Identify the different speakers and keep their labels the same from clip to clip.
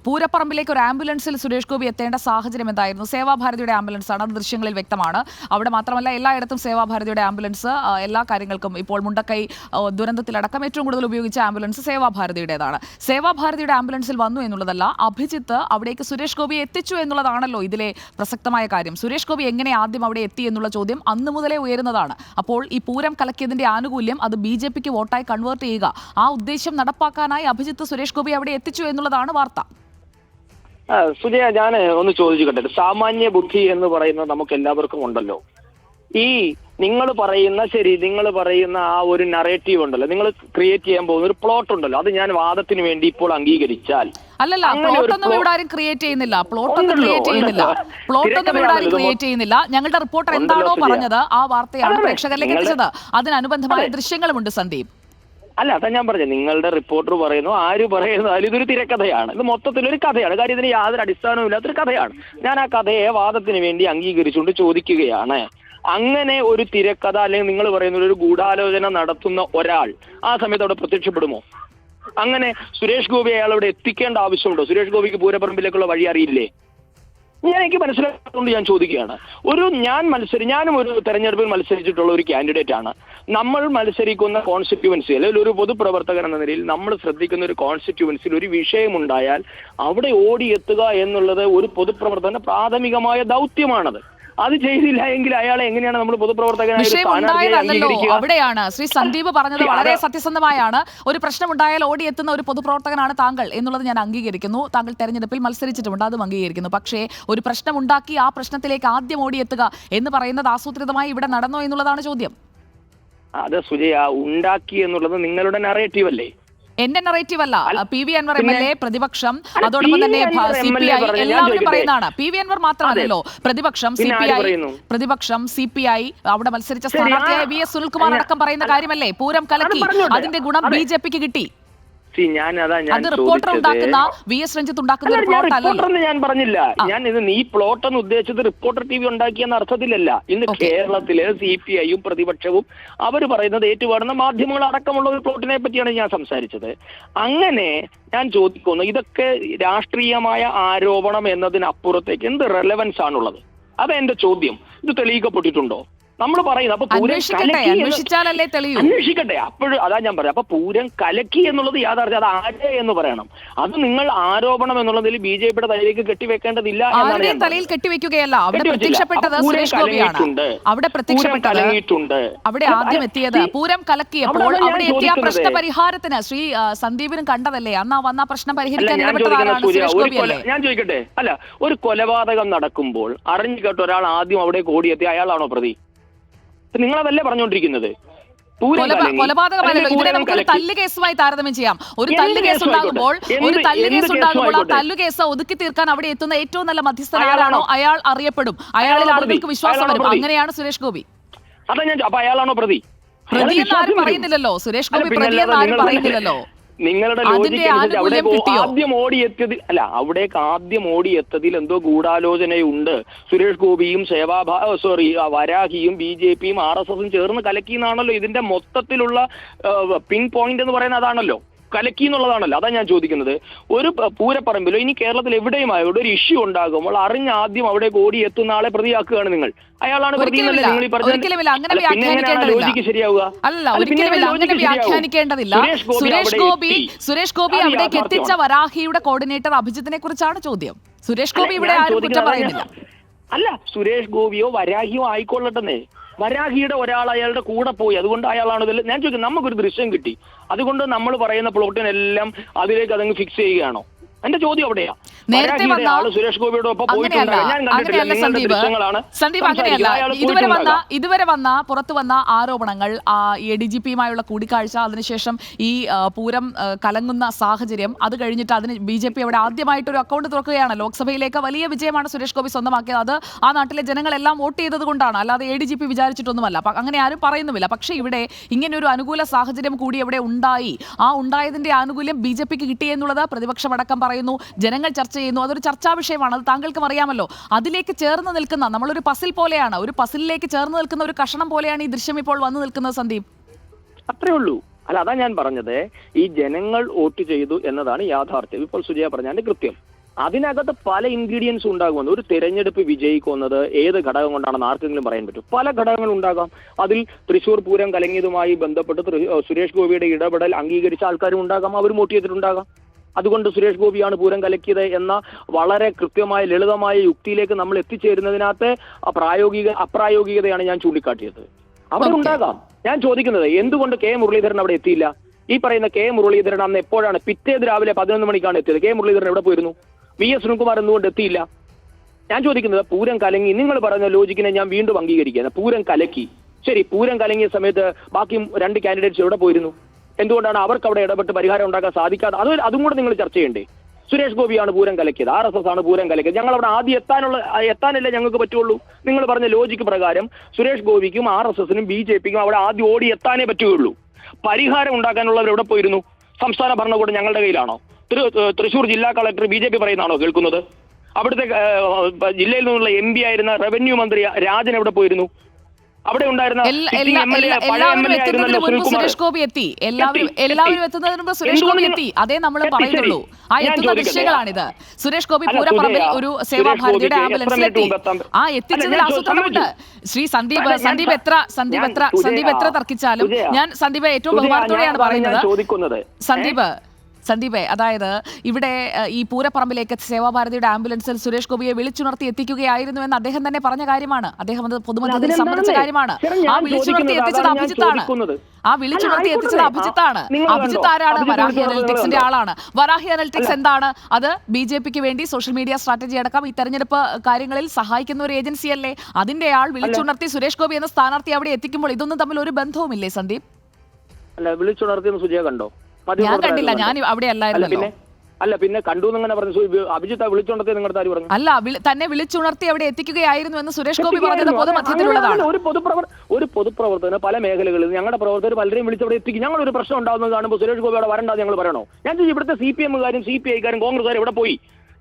Speaker 1: പൂരപ്പറമ്പിലേക്ക് ഒരു ആംബുലൻസിൽ സുരേഷ് ഗോപി എത്തേണ്ട സാഹചര്യം എന്തായിരുന്നു? സേവാഭാരതിയുടെ ആംബുലൻസ് ആണ്, അത് ദൃശ്യങ്ങളിൽ വ്യക്തമാണ്. അവിടെ മാത്രമല്ല എല്ലായിടത്തും സേവാഭാരതിയുടെ ആംബുലൻസ് എല്ലാ കാര്യങ്ങൾക്കും ഇപ്പോൾ മുണ്ടക്കൈ ദുരന്തത്തിലടക്കം ഏറ്റവും കൂടുതൽ ഉപയോഗിച്ച ആംബുലൻസ് സേവാഭാരതിയുടേതാണ്. സേവാഭാരതിയുടെ ആംബുലൻസിൽ വന്നു എന്നുള്ളതല്ല, അഭിജിത്ത് അവിടേക്ക് സുരേഷ് ഗോപിയെ എത്തിച്ചു എന്നുള്ളതാണല്ലോ ഇതിലെ പ്രസക്തമായ കാര്യം. സുരേഷ് ഗോപി എങ്ങനെ ആദ്യം അവിടെ എത്തി എന്നുള്ള ചോദ്യം അന്ന് മുതലേ ഉയരുന്നതാണ്. അപ്പോൾ ഈ പൂരം കലക്കിയതിന്റെ ആനുകൂല്യം അത് BJPക്ക് വോട്ടായി കൺവേർട്ട് ചെയ്യുക, ആ ഉദ്ദേശം നടപ്പാക്കാനായി അഭിജിത്ത് സുരേഷ് ഗോപി അവിടെ എത്തിച്ചു എന്നുള്ളതാണ് വാർത്ത.
Speaker 2: സുജയ, ഞാൻ ഒന്ന് ചോദിച്ചുകൊണ്ടേ, സാമാന്യ ബുദ്ധി എന്ന് പറയുന്നത് നമുക്ക് എല്ലാവർക്കും ഉണ്ടല്ലോ. ഈ നിങ്ങൾ പറയുന്ന ആ ഒരു നറേറ്റീവ് ഉണ്ടല്ലോ, നിങ്ങൾ ക്രിയേറ്റ് ചെയ്യാൻ പോകുന്ന ഒരു പ്ലോട്ട് ഉണ്ടല്ലോ, അത് ഞാൻ വാദത്തിന് വേണ്ടി ഇപ്പോൾ അംഗീകരിച്ചാൽ
Speaker 1: അല്ലല്ല, പ്ലോട്ടൊന്നും ഇവിടെ ആരും ക്രിയേറ്റ് ചെയ്യുന്നില്ല. പ്ലോട്ടൊന്നും ഇവിടെ ആരും ക്രിയേറ്റ് ചെയ്യുന്നില്ല. ഞങ്ങളുടെ റിപ്പോർട്ടർ എന്താണോ പറഞ്ഞത് ആ വാർത്തയാണ് പ്രേക്ഷകരിലേക്ക് എത്തിച്ചത്. അതിനനുബന്ധമായ ദൃശ്യങ്ങളുമുണ്ട് സന്ദീപ്.
Speaker 2: അല്ല, അതാ ഞാൻ പറഞ്ഞത്, നിങ്ങളുടെ റിപ്പോർട്ടർ പറയുന്നു, ആര് പറയുന്നു, ഇതൊരു തിരക്കഥയാണ്, ഇത് മൊത്തത്തിലൊരു കഥയാണ്, കാര്യം ഇതിന് യാതൊരു അടിസ്ഥാനവും ഇല്ലാത്തൊരു കഥയാണ്. ഞാൻ ആ കഥയെ വാദത്തിന് വേണ്ടി അംഗീകരിച്ചുകൊണ്ട് ചോദിക്കുകയാണ്, അങ്ങനെ ഒരു തിരക്കഥ അല്ലെങ്കിൽ നിങ്ങൾ പറയുന്ന ഒരു ഗൂഢാലോചന നടത്തുന്ന ഒരാൾ ആ സമയത്ത് അവിടെ പ്രത്യക്ഷപ്പെടുമോ? അങ്ങനെ സുരേഷ് ഗോപി അയാൾ അവിടെ എത്തിക്കേണ്ട ആവശ്യമുണ്ടോ? സുരേഷ് ഗോപിക്ക് പൂരപ്പറമ്പിലേക്കുള്ള വഴി അറിയില്ലേ? എനിക്ക് മനസ്സിലാക്കാത്തതുകൊണ്ട് ഞാൻ ചോദിക്കുകയാണ്. ഞാനും ഒരു തെരഞ്ഞെടുപ്പിൽ മത്സരിച്ചിട്ടുള്ള ഒരു കാൻഡിഡേറ്റ് ആണ്. നമ്മൾ മത്സരിക്കുന്ന കോൺസ്റ്റിറ്റ്യുവൻസി അല്ലെങ്കിൽ ഒരു പൊതുപ്രവർത്തകൻ എന്ന നിലയിൽ നമ്മൾ ശ്രദ്ധിക്കുന്ന ഒരു കോൺസ്റ്റിറ്റ്യുവൻസിയിൽ ഒരു വിഷയമുണ്ടായാൽ അവിടെ ഓടിയെത്തുക എന്നുള്ളത് ഒരു പൊതുപ്രവർത്തകന്റെ പ്രാഥമികമായ ദൗത്യമാണത്. അത് ചെയ്തില്ല എങ്കിൽ അയാളെ എങ്ങനെയാണ് നമ്മൾ പൊതുപ്രവർത്തകനായി?
Speaker 1: അവിടെയാണ് ശ്രീ സന്ദീപ് പറഞ്ഞത് വളരെ സത്യസന്ധമായാണ്. ഒരു പ്രശ്നമുണ്ടായാൽ ഓടിയെത്തുന്ന ഒരു പൊതുപ്രവർത്തകനാണ് താങ്കൾ എന്നുള്ളത് ഞാൻ അംഗീകരിക്കുന്നു. താങ്കൾ തെരഞ്ഞെടുപ്പിൽ മത്സരിച്ചിട്ടുണ്ട്, അതും അംഗീകരിക്കുന്നു. പക്ഷേ ഒരു പ്രശ്നമുണ്ടാക്കി ആ പ്രശ്നത്തിലേക്ക് ആദ്യം ഓടിയെത്തുക എന്ന് പറയുന്നത് ആസൂത്രിതമായി ഇവിടെ നടന്നോ എന്നുള്ളതാണ് ചോദ്യം.
Speaker 2: അത് സുജയ, ഉണ്ടാക്കി എന്നുള്ളത് നിങ്ങളുടെ നറേറ്റീവ് അല്ലേ?
Speaker 1: എന്റെ നറേറ്റീവ് അല്ല. PV അൻവർ MLA, പ്രതിപക്ഷം, അതോടൊപ്പം തന്നെ CPI എല്ലാവരും പറയുന്നതാണ്. PV അൻവർ മാത്രമല്ലല്ലോ, പ്രതിപക്ഷം CPI അവിടെ മത്സരിച്ച സ്ഥാനാർത്ഥിയായ VS സുനിൽകുമാർ അടക്കം പറയുന്ന കാര്യമല്ലേ, പൂരം കലക്കി, അതിന്റെ ഗുണം BJPക്ക് കിട്ടി. അത് റിപ്പോർട്ടർ ഉണ്ടാക്കുന്ന VS രഞ്ജിത്ത് ഉണ്ടാക്കുന്ന ഒരു പ്ലോട്ട് അല്ലല്ലോ.
Speaker 2: ഞാൻ പറഞ്ഞില്ല, ഈ പ്ലോട്ട് എന്ന് ഉദ്ദേശിച്ചത് റിപ്പോർട്ടർ TV ഉണ്ടാക്കിയെന്ന അർത്ഥത്തിലല്ല. ഇന്ന് കേരളത്തിലെ CPIയും പ്രതിപക്ഷവും അവർ പറയുന്നത് ഏറ്റുപാടുന്ന മാധ്യമങ്ങൾ അടക്കമുള്ള ഒരു പ്ലോട്ടിനെ പറ്റിയാണ് ഞാൻ സംസാരിച്ചത്. അങ്ങനെ ഞാൻ ചോദിക്കുന്നു, ഇതൊക്കെ രാഷ്ട്രീയമായ ആരോപണം എന്നതിനപ്പുറത്തേക്ക് എന്ത് റെലവൻസ് ആണുള്ളത്? അതാ എന്റെ ചോദ്യം. ഇത് തെളിയിക്കപ്പെട്ടിട്ടുണ്ടോ? നമ്മൾ പറയുന്നത് അന്വേഷിക്കട്ടെ. അപ്പോഴും അതാ ഞാൻ പറയാം, അപ്പൊ പൂരം കലക്കി എന്നുള്ളത് യാഥാർത്ഥ്യം, അത് ആരെ എന്ന് പറയണം. അത് നിങ്ങൾ ആരോപണം എന്നുള്ളതിൽ BJPയുടെ തലയിലേക്ക് കെട്ടിവെക്കേണ്ടതില്ല.
Speaker 1: തലയിൽ കെട്ടിവെക്കുകയല്ല, അവിടെ പ്രത്യക്ഷപ്പെട്ടത് സുരേഷ് ഗോപിയാണ്. അവിടെ പ്രത്യക്ഷപ്പെട്ടത്, അവിടെ ആദ്യം എത്തിയത് പൂരം കലക്കിയപ്പോൾ അവിടെ എത്തിയ പ്രശ്ന പരിഹാരത്തിന് ശ്രീ സന്ദീപിനും കണ്ടതല്ലേ, അന്ന് വന്ന പ്രശ്നം പരിഹരിക്കാൻ ഇടപെട്ടതാണ് സുരേഷ് ഗോപിയല്ലേ?
Speaker 2: ഞാൻ ചോദിക്കട്ടെ, അല്ല, ഒരു കൊലപാതകം നടക്കുമ്പോൾ അറിഞ്ഞു കേട്ട ഒരാൾ ആദ്യം അവിടെ ഓടിയെത്തി, അയാളാണോ പ്രതി? നിങ്ങളതല്ലേ പറഞ്ഞുകൊണ്ടിരിക്കുന്നത്?
Speaker 1: കൊലപാതകമല്ലല്ലോ, ഇതിനെ നമുക്ക് ഒരു തല്ല് കേസുമായി താരതമ്യം ചെയ്യാം. ഒരു തല്ല് കേസ് ഉണ്ടാകുമ്പോൾ ആ തല്ലുകേസ് ഒതുക്കി തീർക്കാൻ അവിടെ എത്തുന്ന ഏറ്റവും നല്ല മധ്യസ്ഥൻ ആരാണോ അയാൾ അറിയപ്പെടും, അയാളിൽ ആളുകൾക്ക് വിശ്വാസം വരും. അങ്ങനെയാണ് സുരേഷ് ഗോപി.
Speaker 2: അതാ ഞാൻ, അപ്പൊ അയാളാണോ പ്രതി?
Speaker 1: പ്രതി എന്ന് ആരും പറയുന്നില്ലല്ലോ, സുരേഷ് ഗോപി പ്രതി എന്ന് ആരും പറയുന്നില്ലല്ലോ.
Speaker 2: നിങ്ങളുടെ ലോജിക്ക് അവിടേക്ക് ആദ്യം ഓടിയെത്തതിൽ എന്തോ ഗൂഢാലോചനയുണ്ട്. സുരേഷ് ഗോപിയും വരാഹിയും BJPയും RSSും ചേർന്ന് കലക്കി എന്നാണല്ലോ ഇതിന്റെ മൊത്തത്തിലുള്ള പിൻ പോയിന്റ് എന്ന് പറയുന്നത്. അതാണല്ലോ, കലക്കി എന്നുള്ളതാണല്ലോ. അതാ ഞാൻ ചോദിക്കുന്നത്. ഒരു പൂരപ്പറമ്പിലോ ഇനി കേരളത്തിൽ എവിടെയുമായോടെ ഒരു ഇഷ്യൂ ഉണ്ടാകുമ്പോൾ അറിഞ്ഞ ആദ്യം അവിടെ ഓടി എത്തുന്ന ആളെ പ്രതിയാക്കുകയാണ് നിങ്ങൾ. അയാളാണ് പ്രതി എന്നല്ലേ നിങ്ങൾ ഈ പറഞ്ഞത്? ശരിയാവുക
Speaker 1: അല്ല, അങ്ങനെ വ്യാഖ്യാനിക്കേണ്ടതില്ല. സുരേഷ് ഗോപി അവിടേക്ക് എത്തിച്ച വരാഹിയുടെ കോർഡിനേറ്റർ അഭിജിത്തിനെ കുറിച്ചാണ് ചോദ്യം. സുരേഷ് ഗോപി ഇവിടെ ആരും കുറ്റം പറയുന്നില്ല.
Speaker 2: അല്ല, സുരേഷ് ഗോപിയോ വരാഹിയോ ആയിക്കൊള്ളട്ടെന്നേ, വരാഹിയുടെ ഒരാൾ അയാളുടെ കൂടെ പോയി, അതുകൊണ്ട് അയാളാണ് ഇതിൽ. ഞാൻ ചോദിക്കുന്നത്, നമുക്കൊരു ദൃശ്യം കിട്ടി, അതുകൊണ്ട് നമ്മൾ പറയുന്ന പ്ലോട്ടിനെല്ലാം അതിലേക്ക് അതങ്ങ് ഫിക്സ് ചെയ്യുകയാണോ? എന്റെ ചോദ്യം അവിടെയാ. സുരേഷ് ഗോപിയുടെ ഒപ്പം
Speaker 1: സന്ദീപ്, അങ്ങനെയല്ല. ഇതുവരെ വന്ന പുറത്തു വന്ന ആരോപണങ്ങൾ, ADGPയുമായുള്ള കൂടിക്കാഴ്ച, അതിനുശേഷം ഈ പൂരം കലങ്ങുന്ന സാഹചര്യം, അത് കഴിഞ്ഞിട്ട് അതിന് BJP അവിടെ ആദ്യമായിട്ടൊരു അക്കൗണ്ട് തുറക്കുകയാണ്. ലോക്സഭയിലേക്ക് വലിയ വിജയമാണ് സുരേഷ് ഗോപി സ്വന്തമാക്കിയത്. അത് ആ നാട്ടിലെ ജനങ്ങളെല്ലാം വോട്ട് ചെയ്തത് കൊണ്ടാണ്, അല്ലാതെ ADGP വിചാരിച്ചിട്ടൊന്നുമല്ല. അങ്ങനെ ആരും പറയുന്നുമില്ല. പക്ഷേ ഇവിടെ ഇങ്ങനെ ഒരു അനുകൂല സാഹചര്യം കൂടി അവിടെ ഉണ്ടായി. ആ ഉണ്ടായതിന്റെ ആനുകൂല്യം BJPക്ക് കിട്ടി എന്നുള്ളത് പ്രതിപക്ഷമടക്കം പറയുന്നു, ജനങ്ങൾ ചർച്ച ചെയ്യുന്നു. അതൊരു ചർച്ചാ വിഷയമാണ്, അത് താങ്കൾക്കും അറിയാമല്ലോ. അതിലേക്ക് ചേർന്ന് നിൽക്കുന്ന, നമ്മളൊരു പസിൽ പോലെയാണ്, ഒരു പസിലിലേക്ക് ചേർന്ന് നിൽക്കുന്ന ഒരു കഷണം പോലെയാണ് ഈ ദൃശ്യം ഇപ്പോൾ വന്നു നിൽക്കുന്നത്. സന്ദീപ്,
Speaker 2: അത്രേ ഉള്ളൂ. അല്ല, അതാ ഞാൻ പറഞ്ഞത്, ഈ ജനങ്ങൾ വോട്ട് ചെയ്തു എന്നതാണ് യാഥാർത്ഥ്യം. ഇപ്പോൾ സുജയ പറഞ്ഞാൽ കൃത്യം. അതിനകത്ത് പല ഇൻഗ്രീഡിയൻസും ഉണ്ടാകുമെന്ന്. ഒരു തെരഞ്ഞെടുപ്പ് വിജയിക്കുന്നത് ഏത് ഘടകം കൊണ്ടാണെന്ന് ആർക്കെങ്കിലും പറയാൻ പറ്റും? പല ഘടകങ്ങൾ ഉണ്ടാകാം. അതിൽ തൃശ്ശൂർ പൂരം കലങ്ങിയതുമായി ബന്ധപ്പെട്ട് സുരേഷ് ഗോപിയുടെ ഇടപെടൽ അംഗീകരിച്ച ആൾക്കാരും ഉണ്ടാകാം, അവരും വോട്ട് ചെയ്തിട്ടുണ്ടാകാം. അതുകൊണ്ട് സുരേഷ് ഗോപിയാണ് പൂരം കലക്കിയത് എന്ന വളരെ കൃത്യമായ ലളിതമായ യുക്തിയിലേക്ക് നമ്മൾ എത്തിച്ചേരുന്നതിനകത്ത് അപ്രായോഗികതയാണ് ഞാൻ ചൂണ്ടിക്കാട്ടിയത്. അവിടെ ഉണ്ടാകാം. ഞാൻ ചോദിക്കുന്നത് എന്തുകൊണ്ട് കെ മുരളീധരൻ അവിടെ എത്തിയില്ല? ഈ പറയുന്ന കെ മുരളീധരൻ അന്ന് എപ്പോഴാണ്? പിറ്റേത് രാവിലെ 11 മണിക്കാണ് എത്തിയത്. കെ മുരളീധരൻ എവിടെ പോയിരുന്നു? വി എസ് സുനിൽകുമാർ എന്തുകൊണ്ട് എത്തിയില്ല? ഞാൻ ചോദിക്കുന്നത് പൂരം കലങ്ങി, നിങ്ങൾ പറയുന്ന ലോജിക്കിനെ ഞാൻ വീണ്ടും അംഗീകരിക്കുകയാണ്. പൂരം കലക്കി, ശരി, പൂരം കലങ്ങിയ സമയത്ത് ബാക്കി 2 കാൻഡിഡേറ്റ്സ് എവിടെ പോയിരുന്നു? എന്തുകൊണ്ടാണ് അവർക്ക് അവിടെ ഇടപെട്ട് പരിഹാരം ഉണ്ടാക്കാൻ സാധിക്കാതെ? അതും കൂടെ നിങ്ങൾ ചർച്ച ചെയ്യണ്ടേ? സുരേഷ് ഗോപിയാണ് പൂരം കലക്കിയത്, RSS ആണ് പൂരം കലക്കിയത്. ഞങ്ങൾ അവിടെ ആദ്യം എത്താനല്ലേ ഞങ്ങൾക്ക് പറ്റുള്ളൂ. നിങ്ങൾ പറഞ്ഞ ലോജിക്ക് പ്രകാരം സുരേഷ് ഗോപിക്കും RSSനും BJPക്കും അവിടെ ആദ്യം ഓടി എത്താനേ പറ്റുകയുള്ളൂ. പരിഹാരം ഉണ്ടാക്കാനുള്ളവർ എവിടെ പോയിരുന്നു? സംസ്ഥാന ഭരണകൂടം ഞങ്ങളുടെ കയ്യിലാണോ? തൃശ്ശൂർ ജില്ലാ കളക്ടർ BJP പറയുന്നതാണോ കേൾക്കുന്നത്? അവിടുത്തെ ജില്ലയിൽ നിന്നുള്ള MP ആയിരുന്ന റവന്യൂ മന്ത്രി രാജൻ എവിടെ പോയിരുന്നു? അവിടെ ഉണ്ടായിരുന്ന
Speaker 1: സുരേഷ് ഗോപി എത്തി. എല്ലാവരും എത്തുന്നതിന് മുമ്പ് സുരേഷ് ഗോപി എത്തി. അതേ നമ്മൾ പറയുന്നുള്ളൂ. ആ എത്തുന്ന ദൃശ്യങ്ങളാണിത്. സുരേഷ് ഗോപി പൂരപ്പറമ്പിൽ ഒരു സേവാഭാരതിയുടെ ആംബുലൻസിലെത്തി. ആ എത്തിച്ചതിൽ ആസൂത്രണമുണ്ട്. ശ്രീ സന്ദീപ് എത്ര തർക്കിച്ചാലും ഞാൻ സന്ദീപ് ഏറ്റവും ബഹുമാനത്തോടെയാണ് പറയുന്നത്. സന്ദീപേ, അതായത് ഇവിടെ ഈ പൂരപ്പറമ്പിലേക്ക് സേവാഭാരതിയുടെ ആംബുലൻസിൽ സുരേഷ് ഗോപിയെ വിളിച്ചുണർത്തി എത്തിക്കുകയായിരുന്നു എന്ന് അദ്ദേഹം തന്നെ പറഞ്ഞ കാര്യമാണ്. അദ്ദേഹം അത് പൊതുമധ്യത്തിൽ സമ്മതിച്ച കാര്യമാണ്. ആ വിളിച്ചുണർത്തി എത്തിച്ചത് അഭിജിത്താണ്. അഭിജിത്ത് ആരാണ്? വരാഹി അനലിറ്റിക്സിന്റെ ആളാണ്. വരാഹി അനലിറ്റിക്സ് എന്താണ്? അത് BJPക്ക് വേണ്ടി സോഷ്യൽ മീഡിയ സ്ട്രാറ്റജി അടക്കം ഈ തെരഞ്ഞെടുപ്പ് കാര്യങ്ങളിൽ സഹായിക്കുന്ന ഒരു ഏജൻസിയല്ലേ? അതിന്റെ ആൾ വിളിച്ചുണർത്തി സുരേഷ് ഗോപി എന്ന സ്ഥാനാർത്ഥി അവിടെ എത്തിക്കുമ്പോൾ ഇതൊന്നും തമ്മിൽ ഒരു ബന്ധവുമില്ലേ സന്ദീപ്?
Speaker 2: അല്ല, വിളിച്ചുണർത്തിയെന്ന് സുജയ കണ്ടോ?
Speaker 1: ഞാൻ കണ്ടില്ല, ഞാൻ അവിടെ അല്ലായിരുന്നല്ലോ.
Speaker 2: അല്ല, പിന്നെ കണ്ടു എന്നങ്ങനെ പറഞ്ഞു. അഭിജിത്ത് വിളിച്ചുണർത്തി നിങ്ങളുടെ ആര് പറഞ്ഞു?
Speaker 1: അല്ല, തന്നെ വിളിച്ചുണർത്തി അവിടെ എത്തിക്കുകയായിരുന്നു എന്ന് സുരേഷ് ഗോപി പറഞ്ഞത് പൊതുമധ്യത്തിലുള്ളതാണ്.
Speaker 2: ഒരു പൊതുപ്രവർത്തകന് പല മേഖലകളിൽ ഞങ്ങളുടെ പ്രവർത്തകർ പലരെയും വിളിച്ചവിടെ എത്തിക്കും. ഞങ്ങൾ ഒരു പ്രശ്നം ഉണ്ടാകുന്നത് കാണുമ്പോൾ സുരേഷ് ഗോപി അവിടെ വരണ്ടാന്ന് ഞങ്ങൾ പറയണോ? ഞാൻ ഇവിടുത്തെ CPM-കാരും CPI-കാരും കോൺഗ്രസ്സുകാരും എവിടെ പോയി?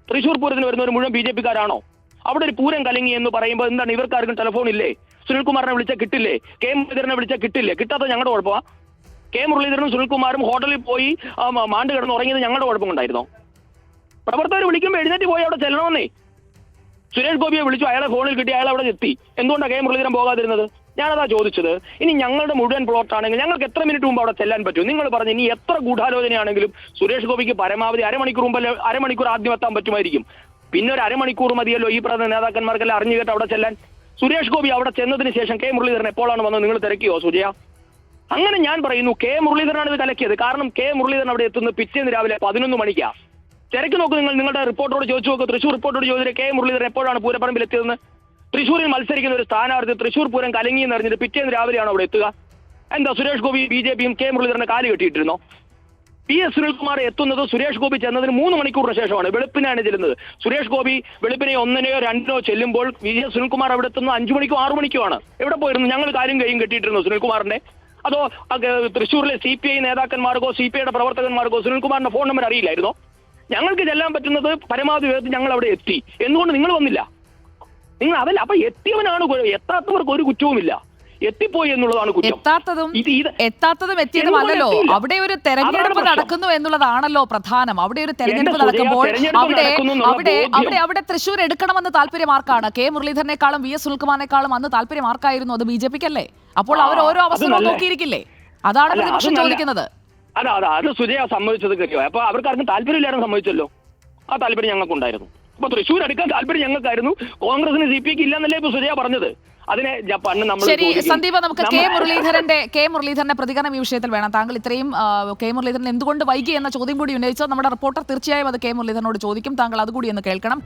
Speaker 2: തൃശ്ശൂർ പൂരത്തിന് വരുന്നവർ മുഴുവൻ BJP-കാരാണോ? അവിടെ ഒരു പൂരം കലങ്ങി എന്ന് പറയുമ്പോൾ എന്താണ്? ഇവർക്കാർക്കും ടെലിഫോൺ ഇല്ലേ? സുനിൽകുമാറിനെ വിളിച്ചാൽ കിട്ടില്ലേ? കെ മുരളീധരനെ വിളിച്ചാൽ കിട്ടില്ലേ? കിട്ടാത്ത ഞങ്ങളുടെ കുഴപ്പമാ? കെ മുരളീധരനും സുനിൽകുമാറും ഹോട്ടലിൽ പോയി മാണ്ട് കിടന്ന് ഉറങ്ങിയത് ഞങ്ങളുടെ കുഴപ്പം കൊണ്ടായിരുന്നോ? പ്രവർത്തകർ വിളിക്കുമ്പോൾ എഴുന്നേറ്റ് പോയി അവിടെ ചെല്ലണമെന്നേ. സുരേഷ് ഗോപിയെ വിളിച്ചു, അയാളെ ഫോണിൽ കിട്ടി, അയാൾ അവിടെ എത്തി. എന്തുകൊണ്ടാണ് കെ മുരളീധരൻ പോകാതിരുന്നത്? ഞാനതാ ചോദിച്ചത്. ഇനി ഞങ്ങളുടെ മുഴുവൻ പ്ലോട്ട് ആണെങ്കിൽ ഞങ്ങൾക്ക് എത്ര മിനിറ്റ് മുമ്പ് അവിടെ ചെല്ലാൻ പറ്റും? നിങ്ങൾ പറഞ്ഞു ഇനി എത്ര ഗൂഢാലോചനയാണെങ്കിലും സുരേഷ് ഗോപിക്ക് പരമാവധി അരമണിക്കൂർ ആദ്യം എത്താൻ പറ്റുമായിരിക്കും. പിന്നെ ഒരു അരമണിക്കൂർ മതിയല്ലോ ഈ പറഞ്ഞ നേതാക്കന്മാർക്കെല്ലാം അറിഞ്ഞു കേട്ട് അവിടെ ചെല്ലാൻ. സുരേഷ് ഗോപി അവിടെ ചെന്നതിന് ശേഷം കെ മുരളീധരൻ എപ്പോഴാണ് വന്നത് നിങ്ങൾ തിരക്കിയോ സുജയ? അങ്ങനെ ഞാൻ പറയുന്നു, കെ മുരളീധരനാണ് ഇത് കലക്കിയത്. കാരണം കെ മുരളീധരൻ അവിടെ എത്തുന്നത് പിറ്റേന്ന് രാവിലെ 11 മണിക്കാ. തിരക്ക് നോക്ക്, നിങ്ങളുടെ റിപ്പോർട്ടോട് ചോദിച്ചു നോക്ക്. തൃശ്ശൂർ റിപ്പോർട്ടോട് ചോദിച്ചാൽ കെ മുരളീധരൻ എപ്പോഴാണ് പൂരപ്പറമ്പിൽ എത്തിയതെന്ന്. തൃശ്ശൂരിൽ മത്സരിക്കുന്ന ഒരു സ്ഥാനാർത്ഥി തൃശ്ശൂർ പൂരം കലങ്ങിയെന്ന് അറിഞ്ഞിട്ട് പിറ്റേന്ന് രാവിലെയാണ് അവിടെ എത്തുക. എന്താ സുരേഷ് ഗോപി BJPയും കെ മുരളീധരനെ കാല് കെട്ടിയിട്ടിരുന്നോ? PS സുനിൽകുമാർ എത്തുന്നത് സുരേഷ് ഗോപി ചെന്നതിന് 3 മണിക്കൂറിന് ശേഷമാണ്. വെളുപ്പിനാണ് ചെല്ലുന്നത്. സുരേഷ് ഗോപി വെളുപ്പിനെ 1-നോ 2-നോ ചെല്ലുമ്പോൾ PS സുനിൽകുമാർ അവിടെ എത്തുന്നത് 5 മണിക്കോ 6 മണിക്കോ ആണ്. എവിടെ പോയിരുന്നു? ഞങ്ങൾ കാര്യം കൈയും കെട്ടിയിട്ടിരുന്നു സുനിൽകുമാറിന്റെ? അതോ തൃശ്ശൂരിലെ CPI നേതാക്കന്മാർക്കോ CPIയുടെ പ്രവർത്തകന്മാർക്കോ സുനിൽകുമാറിന്റെ ഫോൺ നമ്പർ അറിയില്ലായിരുന്നോ? ഞങ്ങൾക്ക് ചെല്ലാൻ പറ്റുന്നത് പരമാവധി വേഗത്തിൽ ഞങ്ങൾ അവിടെ എത്തി. എന്തുകൊണ്ട് നിങ്ങൾ വന്നില്ല? നിങ്ങൾ അതല്ല. അപ്പൊ എത്തിയവനാണ്, എത്താത്തവർക്ക് ഒരു കുറ്റവുമില്ല. എത്തിപ്പോയി എന്നുള്ളതാണ് കുറ്റം.
Speaker 1: എത്താത്തതും എത്തിയതുമല്ലല്ലോ. അവിടെ ഒരു തെരഞ്ഞെടുപ്പ് നടക്കുന്നു എന്നുള്ളതാണല്ലോ പ്രധാനം. അവിടെ ഒരു തെരഞ്ഞെടുപ്പ് നടക്കുമ്പോൾ അവിടെ തൃശ്ശൂർ എടുക്കണമെന്ന് താല്പര്യം ആർക്കാണ്? കെ മുരളീധരനേക്കാളും VS സുനിൽകുമാറിനേക്കാളും അന്ന് താല്പര്യം ആർക്കായിരുന്നു? അത് BJPക്കല്ലേ? അപ്പോൾ അവർ ഓരോ അവസരവും നോക്കിയിരിക്കില്ലേ? അതാണ് പ്രതിപക്ഷം ചോദിക്കുന്നത്.
Speaker 2: അത് സുജയ സമ്മതിച്ചത് കഴിയോ? അപ്പൊ അവർക്കാർക്കും താല്പര്യമില്ലായിരുന്നു, സമ്മതിച്ചല്ലോ. ആ താല്പര്യം ഞങ്ങൾക്കുണ്ടായിരുന്നു. അപ്പൊ തൃശ്ശൂർ എടുക്കാൻ താല്പര്യം ഞങ്ങൾക്കായിരുന്നു. കോൺഗ്രസിന് CPIക്ക് ഇല്ലെന്നല്ലേ ഇപ്പൊ സുജയ പറഞ്ഞത്. അതിനെ
Speaker 1: ശരി സന്ദീപ്, നമുക്ക് കെ മുരളീധരന്റെ പ്രതികരണം ഈ വിഷയത്തിൽ വേണം. താങ്കൾ ഇത്രയും കെ മുരളീധരൻ എന്തുകൊണ്ട് വൈകി എന്ന ചോദ്യം കൂടി ഉന്നയിച്ചത് നമ്മുടെ റിപ്പോർട്ടർ തീർച്ചയായും അത് കെ മുരളീധരനോട് ചോദിക്കും. താങ്കൾ അതുകൂടി ഒന്ന് കേൾക്കണം.